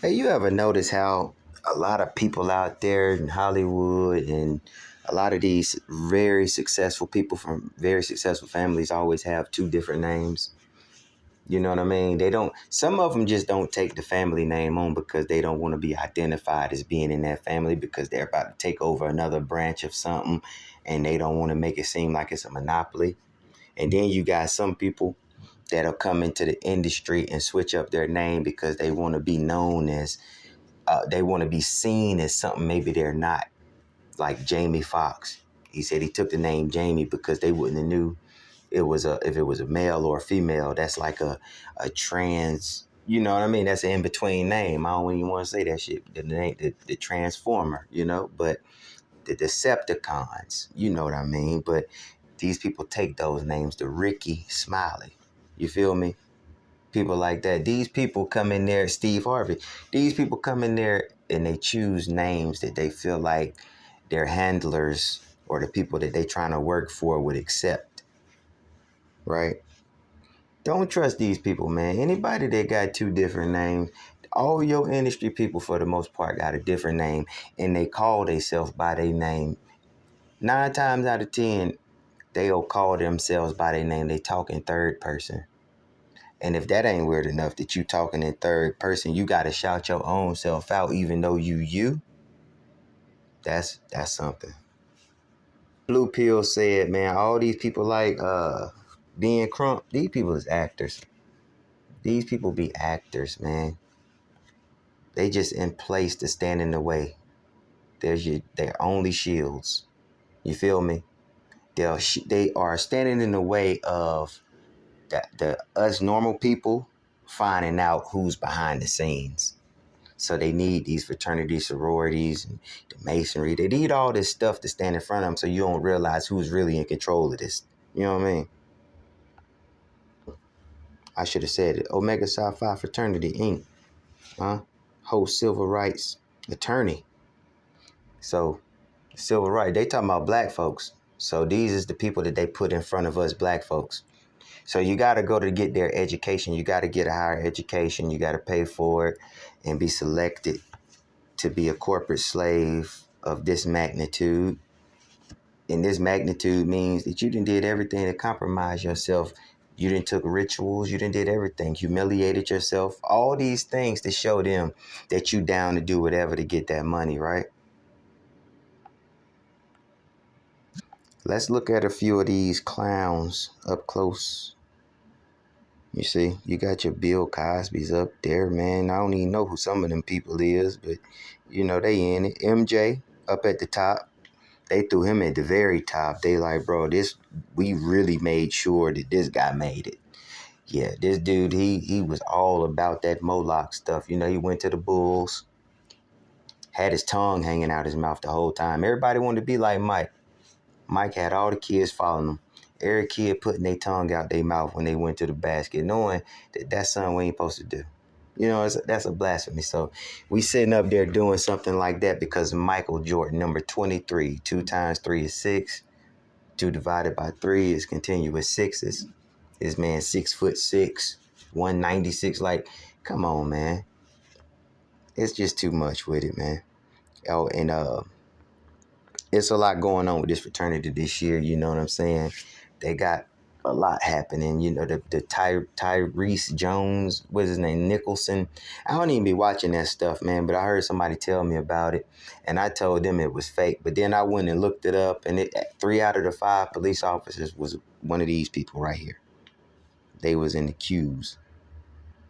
Hey, you ever notice how a lot of people out there in Hollywood and a lot of these very successful people from very successful families always have two different names? You know what I mean? They don't, some of them just don't take the family name on because they don't want to be identified as being in that family because they're about to take over another branch of something and they don't want to make it seem like it's a monopoly. And then you got some people that'll come into the industry and switch up their name because they want to be known as they want to be seen as something maybe they're not, like Jamie Foxx. He said he took the name Jamie because they wouldn't have knew it was a if it was a male or a female. That's like a trans. You know what I mean? That's an in between name. I don't even want to say that shit. The name, the Transformer. You know, but the Decepticons. You know what I mean? But these people take those names. The Ricky Smiley. You feel me? People like that. These people come in there, Steve Harvey. These people come in there and they choose names that they feel like their handlers or the people that they trying to work for would accept, right? Don't trust these people, man. Anybody that got two different names, all your industry people for the most part got a different name and they call themselves by their name. 9 times out of 10, they'll call themselves by their name. They talk in third person. And if that ain't weird enough that you talking in third person, you gotta shout your own self out, even though you. That's something. Blue Pill said, man, all these people like being Crump, these people is actors. These people be actors, man. They just in place to stand in the way. Their only shields. You feel me? They are standing in the way of the us normal people finding out who's behind the scenes. So they need these fraternities, sororities, and the masonry. They need all this stuff to stand in front of them so you don't realize who's really in control of this. You know what I mean? I should have said it. Omega Psi Phi Fraternity Inc. Host civil rights attorney. So civil rights, they talking about black folks. So these is the people that they put in front of us black folks. So you got to go to get their education. You got to get a higher education. You got to pay for it and be selected to be a corporate slave of this magnitude. And this magnitude means that you done did everything to compromise yourself. You done took rituals. You done did everything. Humiliated yourself. All these things to show them that you down to do whatever to get that money, right? Let's look at a few of these clowns up close. You see, you got your Bill Cosby's up there, man. I don't even know who some of them people is, but you know they in it. MJ up at the top. They threw him at the very top. They like, bro, we really made sure that this guy made it. Yeah, this dude, he was all about that Moloch stuff. You know, he went to the Bulls, had his tongue hanging out his mouth the whole time. Everybody wanted to be like Mike. Mike had all the kids following him. Every kid putting their tongue out their mouth when they went to the basket, knowing that that's something we ain't supposed to do. You know, that's a blasphemy. So we sitting up there doing something like that because Michael Jordan, number 23, 2 times 3 is 6. 2 divided by 3 is continuous sixes. This man 6'6", 196. Like, come on, man. It's just too much with it, man. Oh, and it's a lot going on with this fraternity this year. You know what I'm saying? They got a lot happening. You know, the Tyrese Jones, what's his name, Nicholson. I don't even be watching that stuff, man. But I heard somebody tell me about it, and I told them it was fake. But then I went and looked it up, and 3 out of the 5 police officers was one of these people right here. They was in the queues.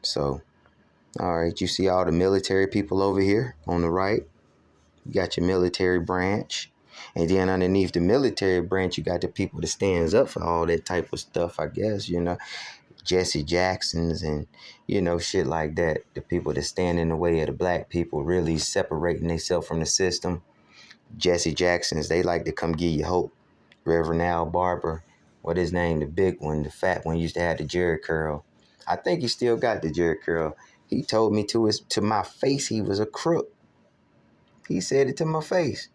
So, all right, you see all the military people over here on the right. You got your military branch. And then underneath the military branch, you got the people that stands up for all that type of stuff, I guess, you know. Jesse Jacksons and, you know, shit like that. The people that stand in the way of the black people really separating themselves from the system. Jesse Jacksons, they like to come give you hope. Reverend Al Barber, what his name, the big one, the fat one, used to have the Jerry curl. I think he still got the Jerry curl. He told me to my face he was a crook. He said it to my face.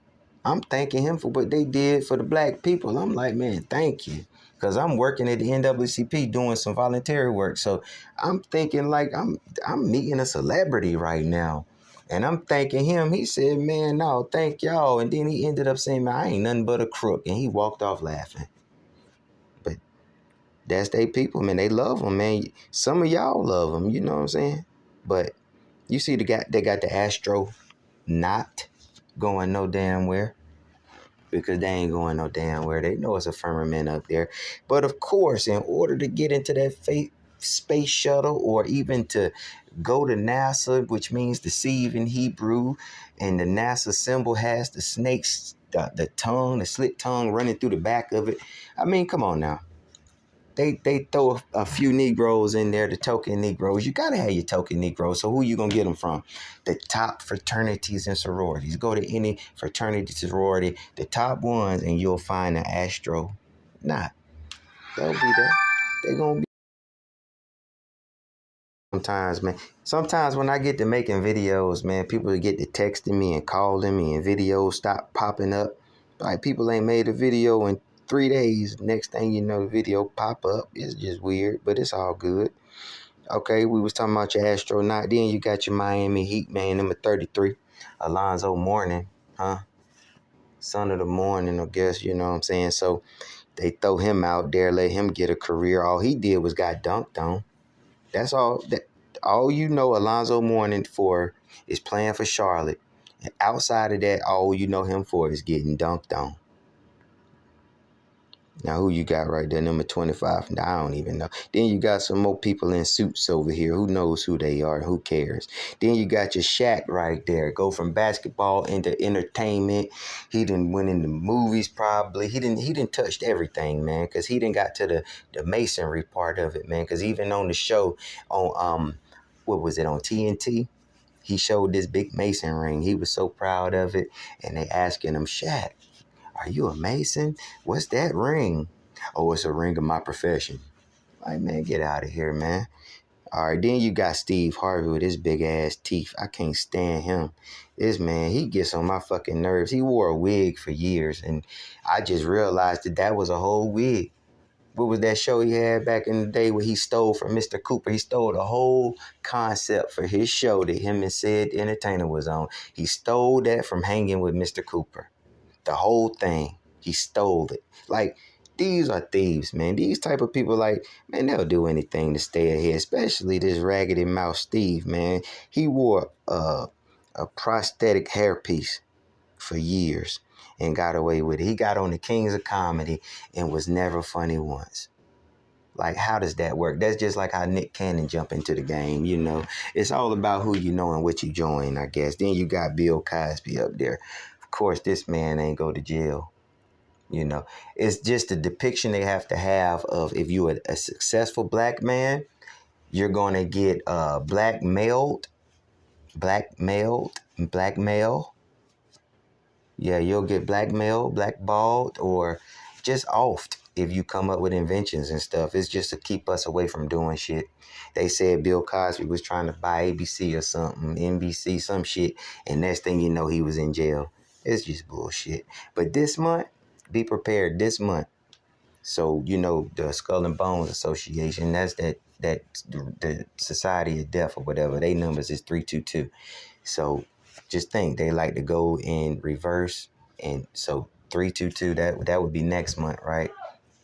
I'm thanking him for what they did for the black people. I'm like, man, thank you. because I'm working at the NAACP doing some voluntary work. So I'm thinking like I'm meeting a celebrity right now. And I'm thanking him. He said, man, no, thank y'all. And then he ended up saying, man, I ain't nothing but a crook. And he walked off laughing. But that's they people, man. They love him, man. Some of y'all love him, you know what I'm saying? But you see they got the Astro not going no damn where. Because they ain't going no damn where. They know it's a firmament up there. But of course, in order to get into that space shuttle or even to go to NASA, which means deceive in Hebrew, and the NASA symbol has the snake's, the tongue, the slit tongue running through the back of it. I mean, come on now. They throw a few Negroes in there, the token Negroes. You got to have your token Negroes. So who you going to get them from? The top fraternities and sororities. Go to any fraternity, sorority, the top ones, and you'll find an astronaut. They'll be there. They're going to be. Sometimes, man. Sometimes when I get to making videos, man, people get to texting me and calling me and videos stop popping up. Like people ain't made a video in 3 days. Next thing you know, the video pop up. It's just weird, but it's all good. Okay, we was talking about your astronaut. Then you got your Miami Heat, man, number 33. Alonzo Mourning, huh? Son of the morning, I guess, you know what I'm saying? So they throw him out there, let him get a career. All he did was got dunked on. That's all you know Alonzo Mourning for is playing for Charlotte. And outside of that, all you know him for is getting dunked on. Now, who you got right there, number 25? I don't even know. Then you got some more people in suits over here. Who knows who they are? Who cares? Then you got your Shaq right there. Go from basketball into entertainment. He didn't went into movies probably. He didn't touched everything, man, because he didn't got to the masonry part of it, man. Because even on the show on what was it on TNT? He showed this big mason ring. He was so proud of it, and they asking him, Shaq, are you a Mason? What's that ring? Oh, it's a ring of my profession. Like, man, get out of here, man. All right, then you got Steve Harvey with his big ass teeth. I can't stand him. This man, he gets on my fucking nerves. He wore a wig for years, and I just realized that was a whole wig. What was that show he had back in the day where he stole from Mr. Cooper? He stole the whole concept for his show that him and Sid the Entertainer was on. He stole that from hanging with Mr. Cooper. The whole thing. He stole it. Like, these are thieves, man. These type of people, like, man, they'll do anything to stay ahead, especially this raggedy mouth Steve, man. He wore a prosthetic hairpiece for years and got away with it. He got on the Kings of Comedy and was never funny once. Like, how does that work? That's just like how Nick Cannon jump into the game, you know. It's all about who you know and what you join, I guess. Then you got Bill Cosby up there. Of course, this man ain't go to jail. You know, it's just a depiction they have to have of if you're a successful black man, you're going to get blackmailed. Yeah, you'll get blackmailed, blackballed, or just offed if you come up with inventions and stuff. It's just to keep us away from doing shit. They said Bill Cosby was trying to buy ABC or something, NBC, some shit, and next thing you know, he was in jail. It's just bullshit. But this month, be prepared this month. So, you know, the Skull and Bones Association, that's the Society of Death or whatever, they numbers is 322. So just think they like to go in reverse. And so 322, that would be next month, right?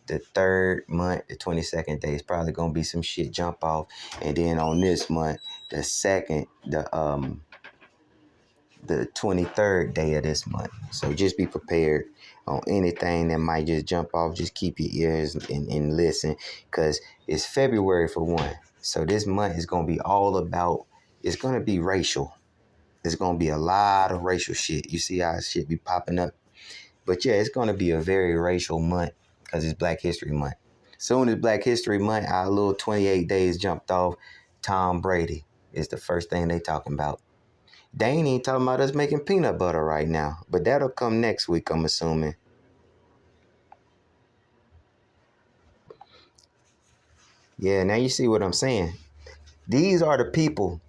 The third month, the 22nd day is probably gonna be some shit jump off. And then on this month, the second, the 23rd day of this month. So just be prepared on anything that might just jump off. Just keep your ears and listen, because it's February for one. So this month is going to be all about, it's going to be racial. There's going to be a lot of racial shit. You see how shit be popping up. But yeah, it's going to be a very racial month because it's Black History Month. Soon as Black History Month, our little 28 days jumped off, Tom Brady is the first thing they talking about. They ain't even talking about us making peanut butter right now. But that'll come next week, I'm assuming. Yeah, now you see what I'm saying. These are the people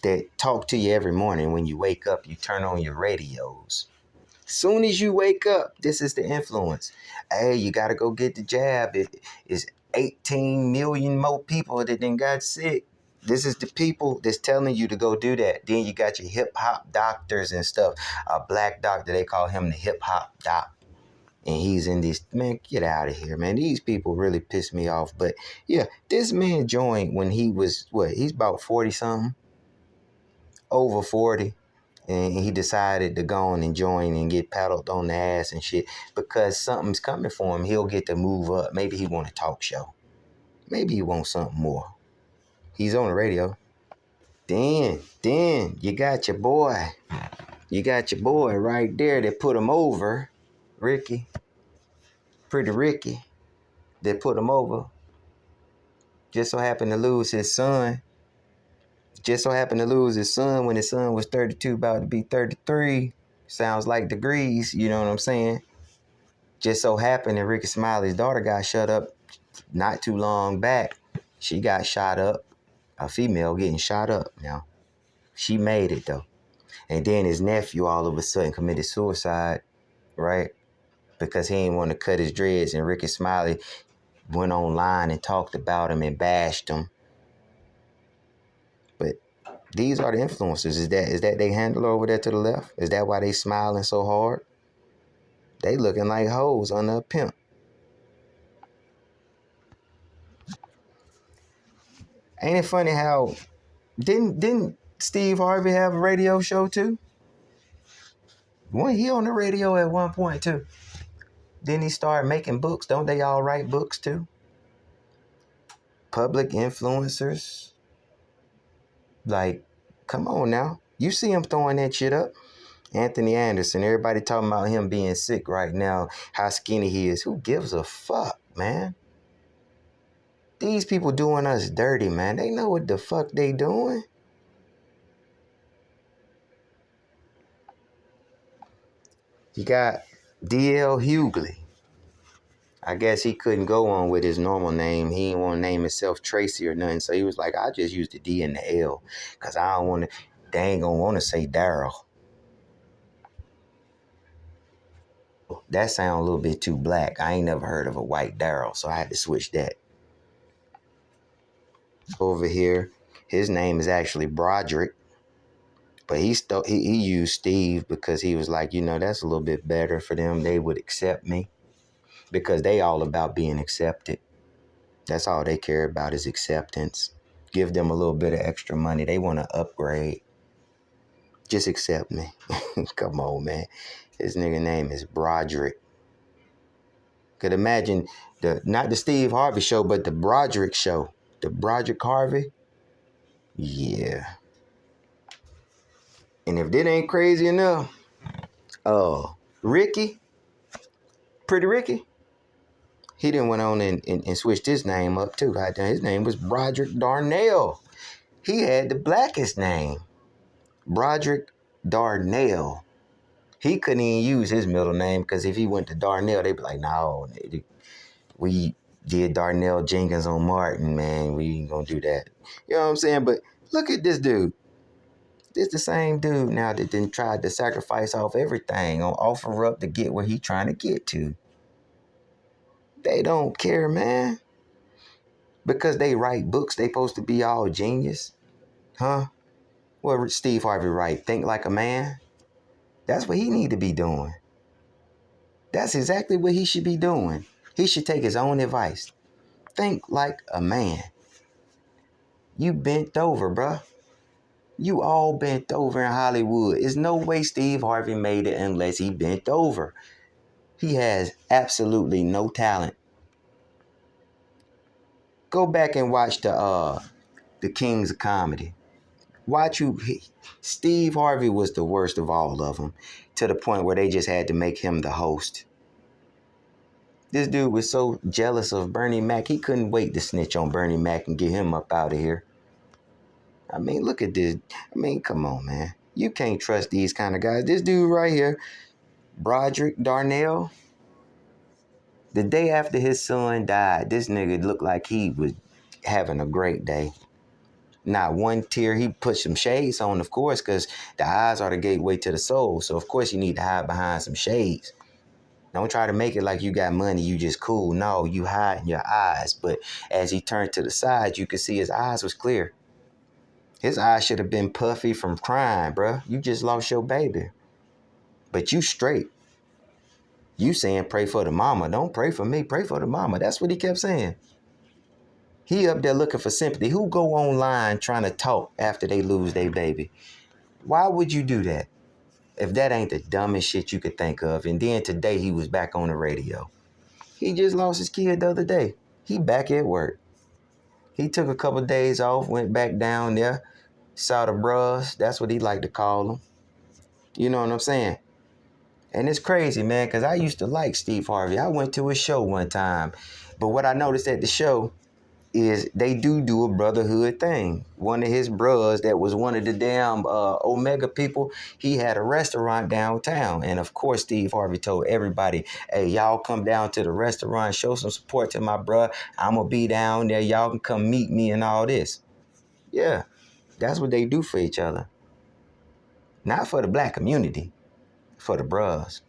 that talk to you every morning when you wake up, you turn on your radios. Soon as you wake up, this is the influence. Hey, you got to go get the jab. It is 18 million more people that then got sick. This is the people that's telling you to go do that. Then you got your hip hop doctors and stuff. A black doctor, they call him the hip hop doc. And he's in this, man, get out of here, man. These people really piss me off. But yeah, this man joined when he was, he's about 40 something, over 40. And he decided to go on and join and get paddled on the ass and shit because something's coming for him. He'll get to move up. Maybe he want a talk show. Maybe he wants something more. He's on the radio. Then you got your boy. You got your boy right there that put him over. Ricky. Pretty Ricky. That put him over. Just so happened to lose his son. Just so happened to lose his son when his son was 32, about to be 33. Sounds like degrees, you know what I'm saying? Just so happened that Ricky Smiley's daughter got shut up not too long back. She got shot up. A female getting shot up now. She made it though. And then his nephew all of a sudden committed suicide, right? Because he didn't want to cut his dreads, and Ricky Smiley went online and talked about him and bashed him. But these are the influencers. Is that they handle over there to the left? Is that why they smiling so hard? They looking like hoes under a pimp. Ain't it funny how didn't Steve Harvey have a radio show too? Wasn't he on the radio at one point too? Then he started making books. Don't they all write books too? Public influencers. Like, come on now. You see him throwing that shit up. Anthony Anderson, everybody talking about him being sick right now, how skinny he is. Who gives a fuck, man? These people doing us dirty, man. They know what the fuck they doing. You got D.L. Hughley. I guess he couldn't go on with his normal name. He didn't want to name himself Tracy or nothing. So he was like, I'll just use the D and the L. Because I don't want to, they ain't going to want to say Daryl. That sounds a little bit too black. I ain't never heard of a white Daryl, so I had to switch that. Over here, his name is actually Broderick. But he used Steve because he was like, that's a little bit better for them. They would accept me because they all about being accepted. That's all they care about is acceptance. Give them a little bit of extra money. They want to upgrade. Just accept me. Come on, man. His nigga name is Broderick. Could imagine not the Steve Harvey show, but the Broderick show. The Broderick Harvey. Yeah. And if that ain't crazy enough, Ricky, Pretty Ricky, he then went on and switched his name up too. His name was Broderick Darnell. He had the blackest name. Broderick Darnell. He couldn't even use his middle name because if he went to Darnell, they'd be like, no, we did Darnell Jenkins on Martin, man. We ain't gonna do that. You know what I'm saying? But look at this dude. This the same dude now that then tried to sacrifice off everything on OfferUp to get where he trying to get to. They don't care, man. Because they write books, they supposed to be all genius. Huh? What Steve Harvey write? Think Like a Man? That's what he need to be doing. That's exactly what he should be doing. He should take his own advice. Think like a man. You bent over, bruh. You all bent over in Hollywood. There's no way Steve Harvey made it unless he bent over. He has absolutely no talent. Go back and watch the Kings of Comedy. Steve Harvey was the worst of all of them, to the point where they just had to make him the host. This dude was so jealous of Bernie Mac, he couldn't wait to snitch on Bernie Mac and get him up out of here. I mean, look at this. I mean, come on, man. You can't trust these kind of guys. This dude right here, Broderick Darnell, the day after his son died, this nigga looked like he was having a great day. Not one tear. He put some shades on, of course, because the eyes are the gateway to the soul. So, of course, you need to hide behind some shades. Don't try to make it like you got money, you just cool. No, you hide in your eyes. But as he turned to the side, you could see his eyes was clear. His eyes should have been puffy from crying, bruh. You just lost your baby. But you straight. You saying pray for the mama. Don't pray for me. Pray for the mama. That's what he kept saying. He up there looking for sympathy. Who go online trying to talk after they lose their baby? Why would you do that? If that ain't the dumbest shit you could think of. And then today he was back on the radio. He just lost his kid the other day. He back at work. He took a couple of days off, went back down there, saw the bros. That's what he like to call them. You know what I'm saying? And it's crazy, man, because I used to like Steve Harvey. I went to his show one time. But what I noticed at the show is they do a brotherhood thing. One of his bros that was one of the damn Omega people, he had a restaurant downtown. And of course, Steve Harvey told everybody, hey, y'all come down to the restaurant, show some support to my bro. I'm going to be down there. Y'all can come meet me and all this. Yeah, that's what they do for each other. Not for the black community, for the bros.